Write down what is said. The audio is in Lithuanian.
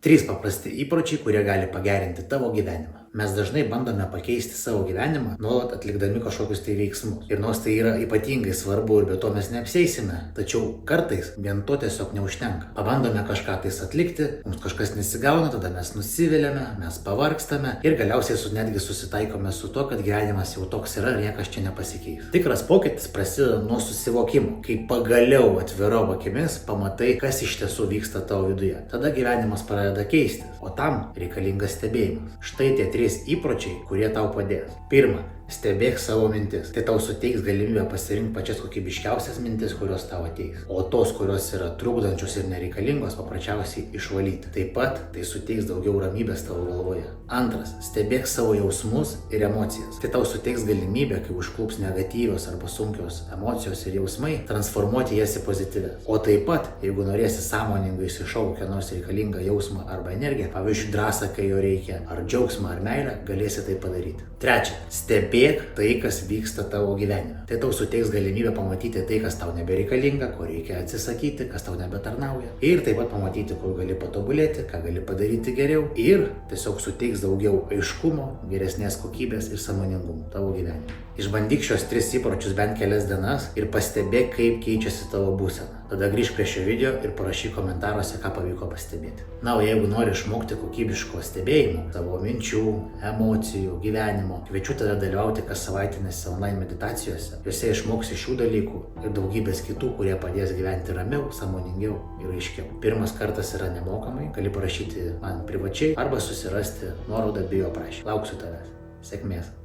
3 paprasti įpročiai, kurie gali pagerinti tavo gyvenimą. Mes dažnai bandome pakeisti savo gyvenimą, nuolat atlikdami kažkokius tai veiksmus. Ir nors tai yra ypatingai svarbu ir be to mes neapsieisime, tačiau kartais vien to tiesiog neužtenka. Pabandome kažką tais atlikti, mums kažkas nesigauna, tada mes nusiviliame, mes pavargstame ir galiausiai netgi susitaikome su to, kad gyvenimas jau toks yra ir niekas čia nepasikeis. Tikras pokytis prasideda nuo susivokimo, kai pagaliau atvirom akimis pamatai, kas iš tiesų vyksta tavo viduje. Tada gyvenimas pradeda keistis, o tam reikalingas stebėjimas. Štai tie 3 įpročiai, kurie tau padės. Pirma, stebėk savo mintis. Tai tau suteiks galimybę pasirinkti pačias kokybiškiausias mintis, kurios tau ateis. O tos, kurios yra trukdančios ir nereikalingos, paprasčiausiai išvalyti. Taip pat tai suteiks daugiau ramybės tavo galvoje. Antras, stebėk savo jausmus ir emocijas. Tai tau suteiks galimybę, kai užklups negatyvios arba sunkios emocijos ir jausmai, transformuoti jas į pozityvės. O taip pat, jeigu norėsi sąmoningai išsišaukę nors reikalingą jausmą arba energiją, pavyzdžiui, drąsą, kai jo reikia, ar džiaugsmą ar meilę, galėsi tai padaryti. Trečia, stebėk tai, kas vyksta tavo gyvenime. Tai tau suteiks galimybę pamatyti tai, kas tau nebereikalinga, ko reikia atsisakyti, kas tau nebetarnauja. Ir taip pat pamatyti, kur gali patobulėti, ką gali padaryti geriau. Ir tiesiog suteiks daugiau aiškumo, geresnės kokybės ir sąmoningumo tavo gyvenime. Išbandyk šios 3 įpročius bent kelias dienas ir pastebėk, kaip keičiasi tavo būsena. Tada grįžk prie šio video ir parašyk komentaruose, ką pavyko pastebėti. Na, o jeigu nori išmokti kokybiško stebėjimo, savo minčių, emocijų, gyvenimo, kviečiu tave dalyvauti kas savaitinėse online meditacijose. Jose išmoksi šių dalykų ir daugybės kitų, kurie padės gyventi ramiau, sąmoningiau ir aiškiau. Pirmas kartas yra nemokamai, gali parašyti man privačiai arba susirasti nuorodą bio aprašyme. Lauksiu tavęs. Sėkmės.